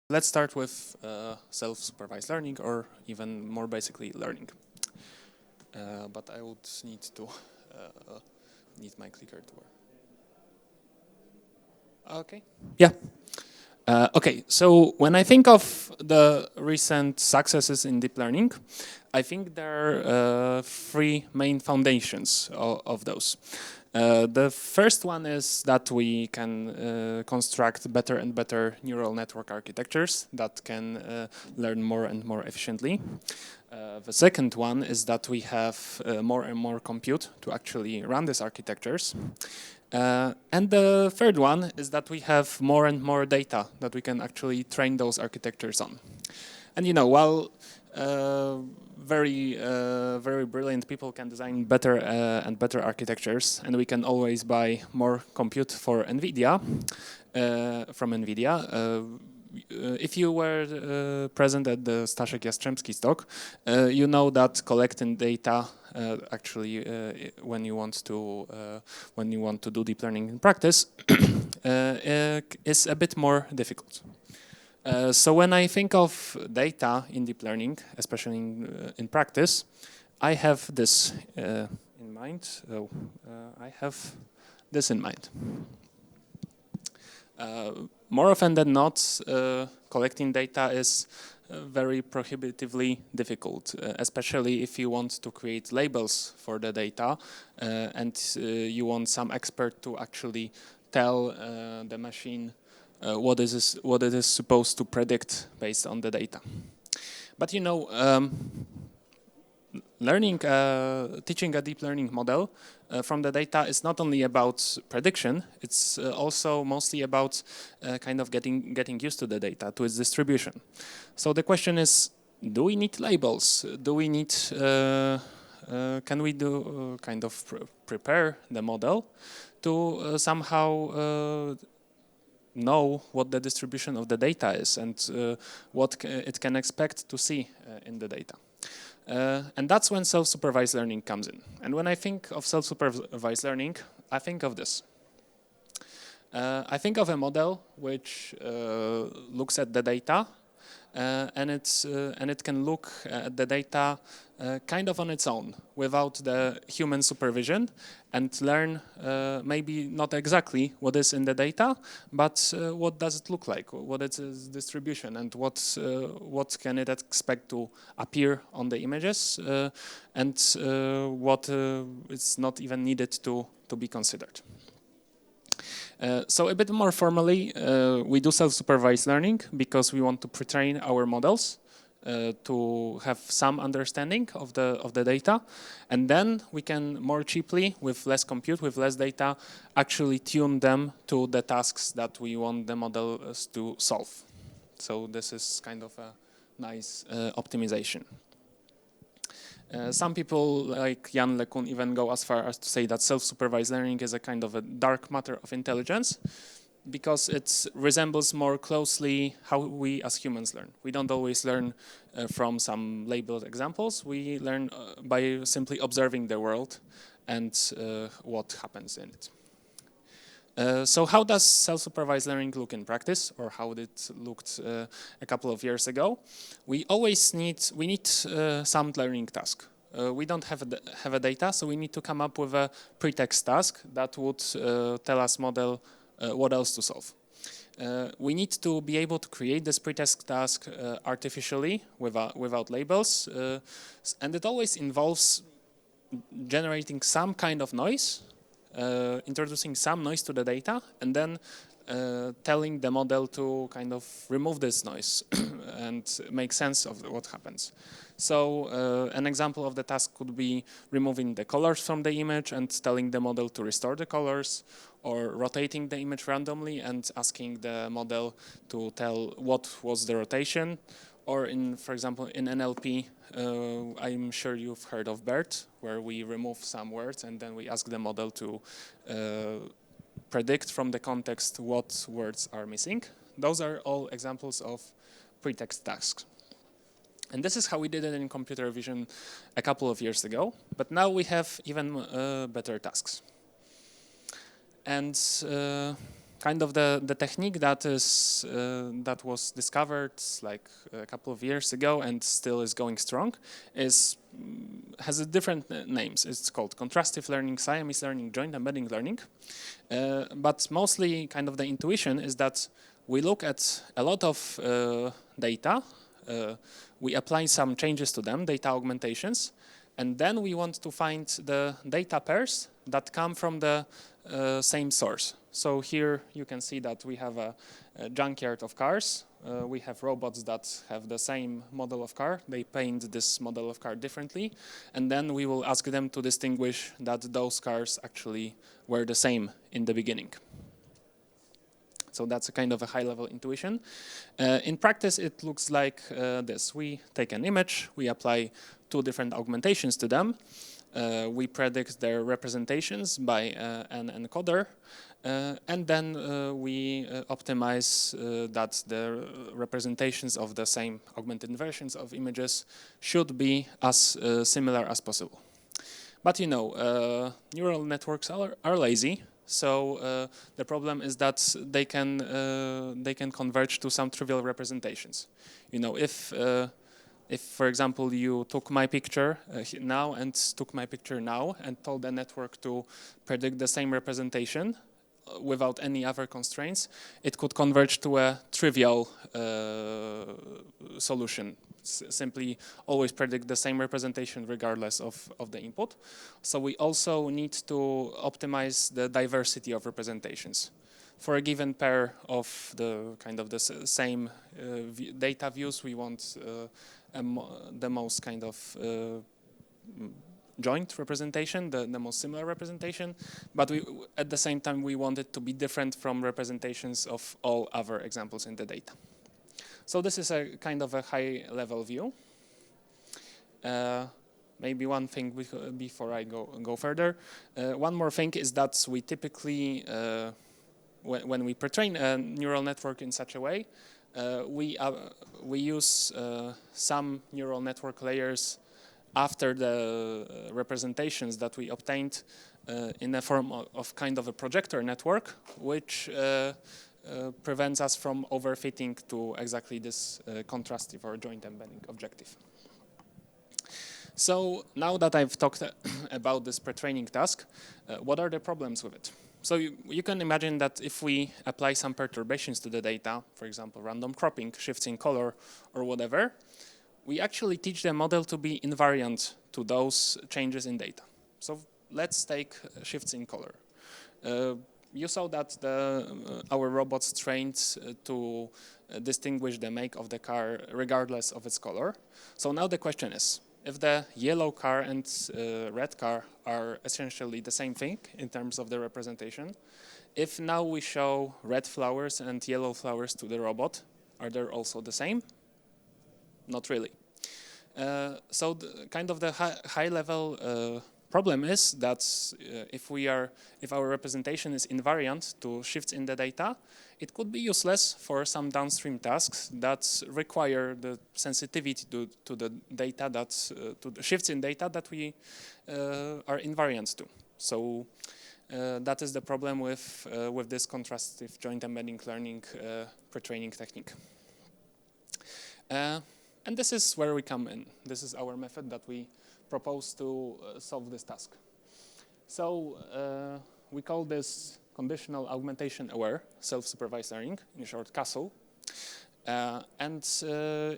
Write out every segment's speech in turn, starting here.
Let's start with self-supervised learning, or even more basically learning. But I would need my clicker to work. Okay. Yeah. Okay, so when I think of the recent successes in deep learning, I think there are three main foundations of those. The first one is that we can construct better and better neural network architectures that can learn more and more efficiently. The second one is that we have more and more compute to actually run these architectures. And the third one is that we have more and more data that we can actually train those architectures on. And while very brilliant people can design better and better architectures, and we can always buy more compute for NVIDIA, from NVIDIA. If you were present at the Staszek Jastrzębski's talk, you know that collecting data actually when you want to do deep learning in practice is a bit more difficult. So when I think of data in deep learning, especially in practice, I have this in mind. So I have this in mind. More often than not, collecting data is very prohibitively difficult, especially if you want to create labels for the data and you want some expert to actually tell the machine what it is supposed to predict based on the data. But teaching a deep learning model from the data is not only about prediction, it's also mostly about kind of getting used to the data, to its distribution. So the question is, do we need labels? Do we need, can we do kind of prepare the model to somehow know what the distribution of the data is and what it can expect to see in the data? And that's when self-supervised learning comes in. And when I think of self-supervised learning, I think of this. I think of a model which looks at the data and it can look at the data kind of on its own, without the human supervision, and learn maybe not exactly what is in the data, but what does it look like, what is its distribution, and what can it expect to appear on the images, and what is not even needed to be considered. So a bit more formally, we do self-supervised learning because we want to pre-train our models to have some understanding of the data, and then we can more cheaply, with less compute, with less data, actually tune them to the tasks that we want the models to solve. So this is kind of a nice optimization. Some people, like Jan LeCun, even go as far as to say that self-supervised learning is a kind of a dark matter of intelligence, because it resembles more closely how we as humans learn. We don't always learn from some labeled examples. We learn by simply observing the world and what happens in it. So how does self-supervised learning look in practice, or how it looked a couple of years ago? We need some learning task. We don't have a data, so we need to come up with a pretext task that would tell us model what else to solve. We need to be able to create this pretext task artificially without labels, and it always involves generating some kind of noise, introducing some noise to the data, and then telling the model to kind of remove this noise and make sense of what happens. So an example of the task could be removing the colors from the image and telling the model to restore the colors, or rotating the image randomly and asking the model to tell what was the rotation. Or for example, in NLP, I'm sure you've heard of BERT, where we remove some words and then we ask the model to predict from the context what words are missing. Those are all examples of pretext tasks. And this is how we did it in computer vision a couple of years ago, but now we have even better tasks. And kind of the technique that is that was discovered like a couple of years ago and still is going strong is has a different names. It's called contrastive learning, Siamese learning, joint embedding learning. But mostly kind of the intuition is that we look at a lot of data, we apply some changes to them, data augmentations, and then we want to find the data pairs that come from the same source. So here you can see that we have a junkyard of cars. We have robots that have the same model of car. They paint this model of car differently. And then we will ask them to distinguish that those cars actually were the same in the beginning. So that's a kind of a high-level intuition. In practice, it looks like this. We take an image, we apply 2 different augmentations to them. We predict their representations by an encoder, and then we optimize that the representations of the same augmented versions of images should be as similar as possible. But you know, neural networks are lazy, so the problem is that they can converge to some trivial representations. You know, if, for example, you took my picture now and took my picture now and told the network to predict the same representation without any other constraints, it could converge to a trivial solution. Simply always predict the same representation regardless of the input. So we also need to optimize the diversity of representations. For a given pair of the kind of the same data views, we want the most kind of joint representation, the most similar representation, but at the same time we want it to be different from representations of all other examples in the data. So this is a kind of a high-level view. Maybe one thing before I go further. One more thing is that we typically, when we pretrain a neural network in such a way, we use some neural network layers after the representations that we obtained in the form of kind of a projector network, which prevents us from overfitting to exactly this contrastive or joint embedding objective. So now that I've talked about this pretraining task, what are the problems with it? So you can imagine that if we apply some perturbations to the data, for example, random cropping, shifts in color, or whatever, we actually teach the model to be invariant to those changes in data. So let's take shifts in color. You saw that our robots trained to distinguish the make of the car regardless of its color. So now the question is, if the yellow car and red car are essentially the same thing in terms of the representation, if now we show red flowers and yellow flowers to the robot, are they also the same? Not really. So kind of the high-level problem is that if our representation is invariant to shifts in the data, it could be useless for some downstream tasks that require the sensitivity to the data to the shifts in data that we are invariant to. So that is the problem with this contrastive joint embedding learning pretraining technique. And this is where we come in. This is our method that we propose to solve this task. So we call this Conditional Augmentation-Aware Self-supervised Learning, in short CASSLE. And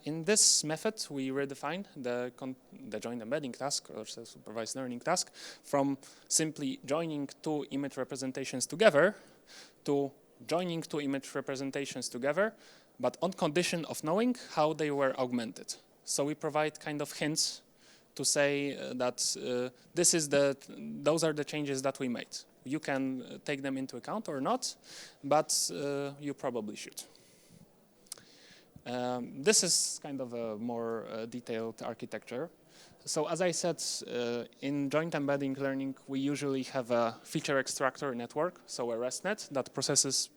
in this method, we redefine the joint embedding task or self-supervised learning task from simply joining 2 image representations together to joining 2 image representations together, but on condition of knowing how they were augmented. So we provide kind of hints to say that those are the changes that we made. You can take them into account or not, but you probably should. This is kind of a more detailed architecture. So as I said, in joint embedding learning, we usually have a feature extractor network, so a ResNet that processes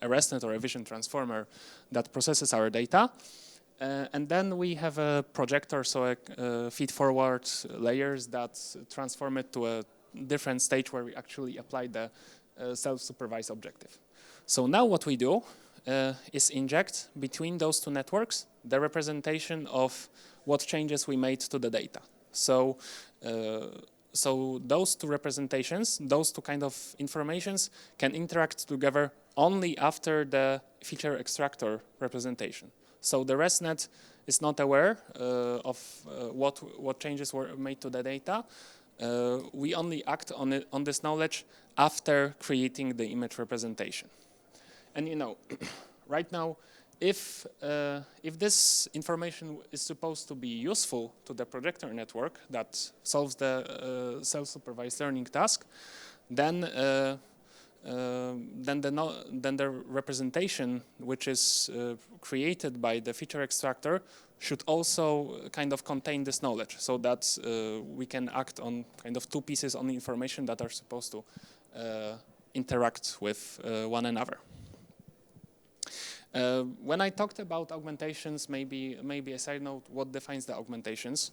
a ResNet or a vision transformer that processes our data. And then we have a projector, so a feed-forward layers that transform it to a different stage where we actually apply the self-supervised objective. So now what we do is inject between those two networks the representation of what changes we made to the data. So, so those two representations, those two kind of informations can interact together only after the feature extractor representation. So the ResNet is not aware of what changes were made to the data. We only act on this knowledge after creating the image representation. And you know, right now, if this information is supposed to be useful to the projector network that solves the self-supervised learning task, then the representation which is created by the feature extractor should also kind of contain this knowledge, so that we can act on kind of two pieces on information that are supposed to interact with one another. When I talked about augmentations, maybe a side note, what defines the augmentations?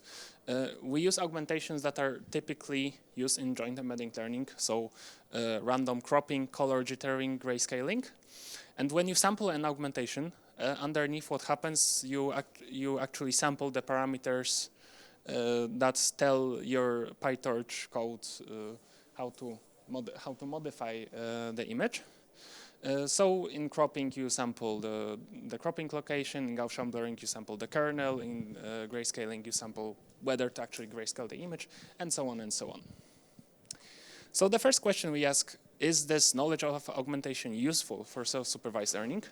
We use augmentations that are typically used in joint embedding learning, so random cropping, color jittering, grayscaling. And when you sample an augmentation, underneath what happens, you actually sample the parameters that tell your PyTorch code how to modify the image. So in cropping, you sample the cropping location. In Gaussian blurring, you sample the kernel. In grayscaling, you sample whether to actually grayscale the image, and so on and so on. So the first question we ask, is this knowledge of augmentation useful for self-supervised learning?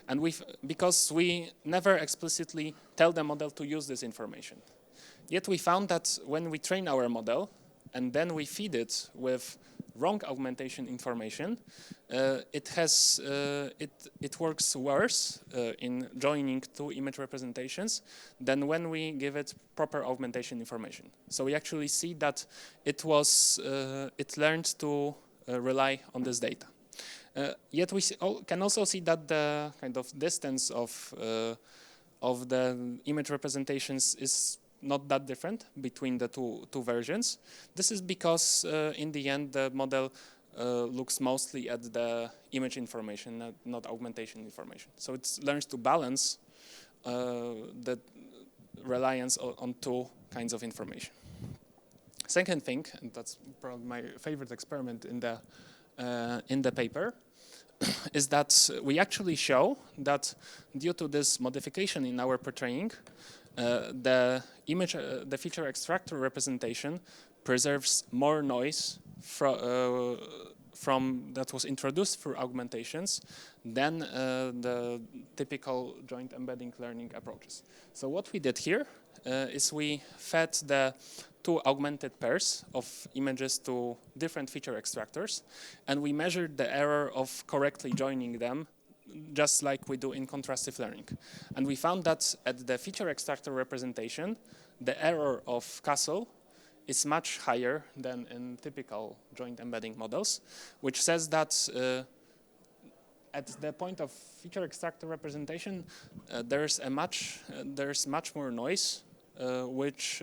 And because we never explicitly tell the model to use this information. Yet we found that when we train our model, and then we feed it with wrong augmentation information, it works worse in joining two image representations than when we give it proper augmentation information. So we actually see that it learned to rely on this data. Yet we can also see that the kind of distance of the image representations is not that different between the two versions. This is because in the end the model looks mostly at the image information, not augmentation information. So it learns to balance the reliance on two kinds of information. Second thing, and that's probably my favorite experiment in the paper, is that we actually show that due to this modification in our pretraining, the feature extractor representation preserves more noise from that was introduced through augmentations than the typical joint embedding learning approaches. So what we did here is we fed the two augmented pairs of images to different feature extractors, and we measured the error of correctly joining them, just like we do in contrastive learning. And we found that at the feature extractor representation, the error of CASSLE is much higher than in typical joint embedding models, which says that at the point of feature extractor representation, there's much more noise, which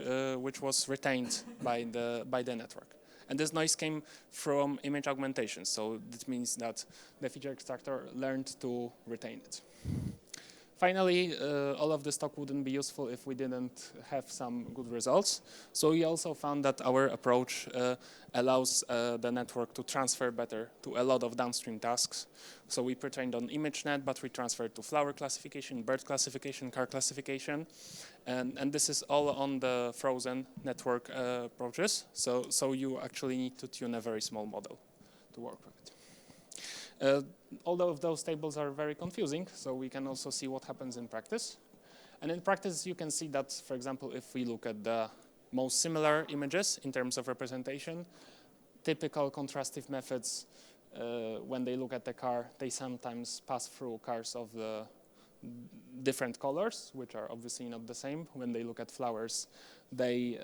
was retained by the network. And this noise came from image augmentation, so this means that the feature extractor learned to retain it. Finally, all of this talk wouldn't be useful if we didn't have some good results. So we also found that our approach allows the network to transfer better to a lot of downstream tasks. So we pretrained on ImageNet, but we transferred to flower classification, bird classification, car classification. And this is all on the frozen network approaches. So you actually need to tune a very small model to work with it. All of those tables are very confusing, so we can also see what happens in practice. And in practice, you can see that, for example, if we look at the most similar images in terms of representation, typical contrastive methods, when they look at the car, they sometimes pass through cars of the different colors, which are obviously not the same. When they look at flowers, they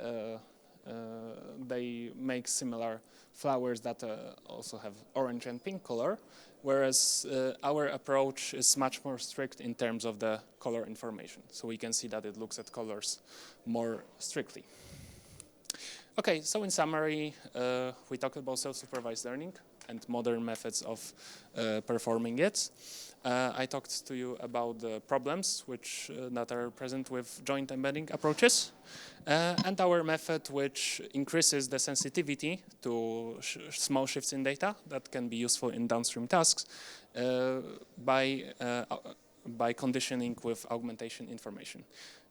make similar flowers that also have orange and pink color, whereas our approach is much more strict in terms of the color information. So we can see that it looks at colors more strictly. Okay, so in summary, we talked about self-supervised learning. and modern methods of performing it. I talked to you about the problems that are present with joint embedding approaches, and our method which increases the sensitivity to small shifts in data that can be useful in downstream tasks by conditioning with augmentation information.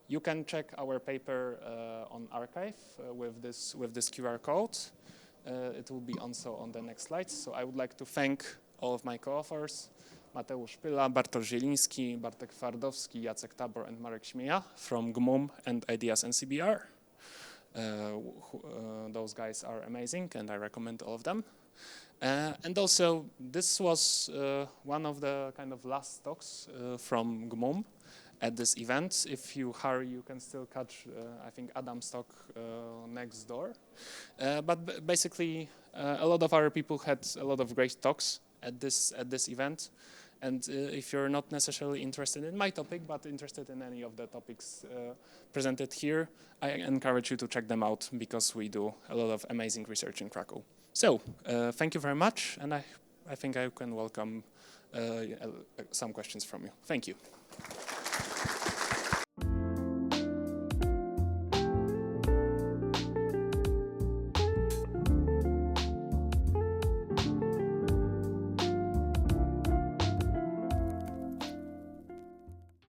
You can check our paper on archive with this QR code. It will be also on the next slide. So I would like to thank all of my co-authors, Mateusz Pyla, Bartosz Zieliński, Bartek Twardowski, Jacek Tabor, and Marek Śmieja from GMUM and IDEAS and CBR. Those guys are amazing, and I recommend all of them. And also, this was one of the kind of last talks from GMUM at this event. If you hurry, you can still catch, I think, Adam's talk next door. But basically, a lot of our people had a lot of great talks at this event. And if you're not necessarily interested in my topic, but interested in any of the topics presented here, I encourage you to check them out because we do a lot of amazing research in Krakow. So, thank you very much, and I think I can welcome some questions from you. Thank you.